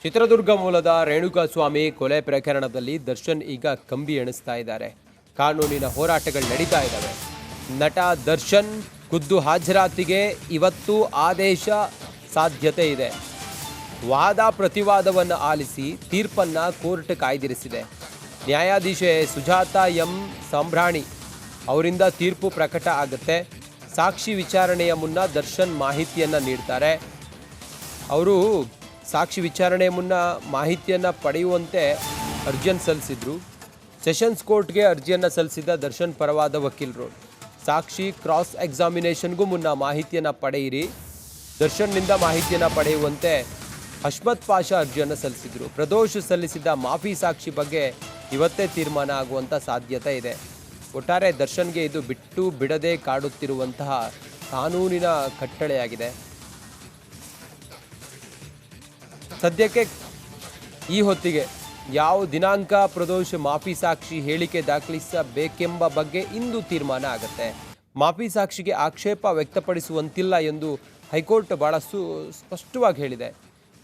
ಚಿತ್ರದುರ್ಗ ಮೂಲದ ರೇಣುಕಾಸ್ವಾಮಿ ಕೊಲೆ ಪ್ರಕರಣದಲ್ಲಿ ದರ್ಶನ್ ಈಗ ಕಂಬಿ ಎಣಿಸ್ತಾ ಇದ್ದಾರೆ. ಕಾನೂನಿನ ಹೋರಾಟಗಳು ನಡೀತಾ ಇದ್ದಾವೆ. ನಟ ದರ್ಶನ್ ಖುದ್ದು ಹಾಜರಾತಿಗೆ ಇವತ್ತು ಆದೇಶ ಸಾಧ್ಯತೆ ಇದೆ. ವಾದ ಪ್ರತಿವಾದವನ್ನು ಆಲಿಸಿ ತೀರ್ಪನ್ನು ಕೋರ್ಟ್ ಕಾಯ್ದಿರಿಸಿದೆ. ನ್ಯಾಯಾಧೀಶೆ ಸುಜಾತಾ ಎಂ ಸಂಭ್ರಾಣಿ ಅವರಿಂದ ತೀರ್ಪು ಪ್ರಕಟ ಆಗುತ್ತೆ. ಸಾಕ್ಷಿ ವಿಚಾರಣೆಯ ಮುನ್ನ ದರ್ಶನ್ ಮಾಹಿತಿಯನ್ನು ನೀಡ್ತಾರೆ. ಅವರು ಸಾಕ್ಷಿ ವಿಚಾರಣೆ ಮುನ್ನ ಮಾಹಿತಿಯನ್ನು ಪಡೆಯುವಂತೆ ಅರ್ಜಿಯನ್ನು ಸಲ್ಲಿಸಿದ್ರು. ಸೆಷನ್ಸ್ ಕೋರ್ಟ್ಗೆ ಅರ್ಜಿಯನ್ನು ಸಲ್ಲಿಸಿದ ದರ್ಶನ್ ಪರವಾದ ವಕೀಲರು ಸಾಕ್ಷಿ ಕ್ರಾಸ್ ಎಕ್ಸಾಮಿನೇಷನ್ಗೂ ಮುನ್ನ ಮಾಹಿತಿಯನ್ನು ಪಡೆಯಿರಿ, ದರ್ಶನ್ನಿಂದ ಮಾಹಿತಿಯನ್ನು ಪಡೆಯುವಂತೆ ಹಷ್ಮತ್ ಪಾಷಾ ಅರ್ಜಿಯನ್ನು ಸಲ್ಲಿಸಿದರು. ಪ್ರದೋಷ್ ಸಲ್ಲಿಸಿದ್ದ ಮಾಫಿ ಸಾಕ್ಷಿ ಬಗ್ಗೆ ಇವತ್ತೇ ತೀರ್ಮಾನ ಆಗುವಂಥ ಸಾಧ್ಯತೆ ಇದೆ. ಒಟ್ಟಾರೆ ದರ್ಶನ್ಗೆ ಇದು ಬಿಟ್ಟು ಬಿಡದೆ ಕಾಡುತ್ತಿರುವಂತಹ ಕಾನೂನಿನ ಕಟ್ಟಳೆಯಾಗಿದೆ. ಸದ್ಯಕ್ಕೆ ಈ ಹೊತ್ತಿಗೆ ಯಾವ ದಿನಾಂಕ ಪ್ರದೋಷ್ ಮಾಫಿ ಸಾಕ್ಷಿ ಹೇಳಿಕೆ ದಾಖಲಿಸಬೇಕೆಂಬ ಬಗ್ಗೆ ಇಂದು ತೀರ್ಮಾನ ಆಗುತ್ತೆ. ಮಾಫಿ ಸಾಕ್ಷಿಗೆ ಆಕ್ಷೇಪ ವ್ಯಕ್ತಪಡಿಸುವಂತಿಲ್ಲ ಎಂದು ಹೈಕೋರ್ಟ್ ಬಹಳ ಸ್ಪಷ್ಟವಾಗಿ ಹೇಳಿದೆ.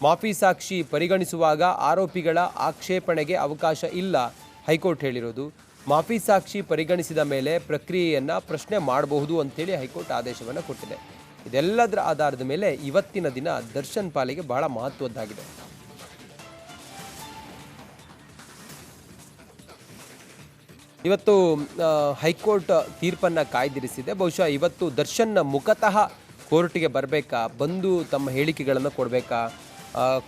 ಮಾಫಿ ಸಾಕ್ಷಿ ಪರಿಗಣಿಸುವಾಗ ಆರೋಪಿಗಳ ಆಕ್ಷೇಪಣೆಗೆ ಅವಕಾಶ ಇಲ್ಲ ಹೈಕೋರ್ಟ್ ಹೇಳಿರೋದು. ಮಾಫಿ ಸಾಕ್ಷಿ ಪರಿಗಣಿಸಿದ ಮೇಲೆ ಪ್ರಕ್ರಿಯೆಯನ್ನು ಪ್ರಶ್ನೆ ಮಾಡಬಹುದು ಅಂತೇಳಿ ಹೈಕೋರ್ಟ್ ಆದೇಶವನ್ನು ಕೊಟ್ಟಿದೆ. ಇದೆಲ್ಲದರ ಆಧಾರದ ಮೇಲೆ ಇವತ್ತಿನ ದಿನ ದರ್ಶನ್ ಪಾಲಿಗೆ ಬಹಳ ಮಹತ್ವದ್ದಾಗಿದೆ. ಇವತ್ತು ಹೈಕೋರ್ಟ್ ತೀರ್ಪನ್ನು ಕಾಯ್ದಿರಿಸಿದೆ. ಬಹುಶಃ ಇವತ್ತು ದರ್ಶನ್ ಮುಖತಃ ಕೋರ್ಟಿಗೆ ಬರಬೇಕಾ, ಬಂದು ತಮ್ಮ ಹೇಳಿಕೆಗಳನ್ನು ಕೊಡಬೇಕಾ,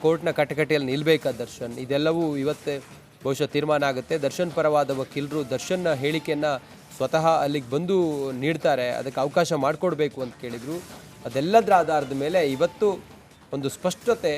ಕೋರ್ಟ್ನ ಕಟಕಟೆಯಲ್ಲಿ ನಿಲ್ಲಬೇಕಾ ದರ್ಶನ್, ಇದೆಲ್ಲವೂ ಇವತ್ತೇ ಬಹುಶಃ ತೀರ್ಮಾನ ಆಗುತ್ತೆ. ದರ್ಶನ್ ಪರವಾದ ವಕೀಲರು ದರ್ಶನ್ ಹೇಳಿಕೆಯನ್ನು ಸ್ವತಃ ಅಲ್ಲಿಗೆ ಬಂದು ನೀಡ್ತಾರೆ, ಅದಕ್ಕೆ ಅವಕಾಶ ಮಾಡಿಕೊಡ್ಬೇಕು ಅಂತ ಕೇಳಿದರು. ಅದೆಲ್ಲದರ ಆಧಾರದ ಮೇಲೆ ಇವತ್ತು ಒಂದು ಸ್ಪಷ್ಟತೆ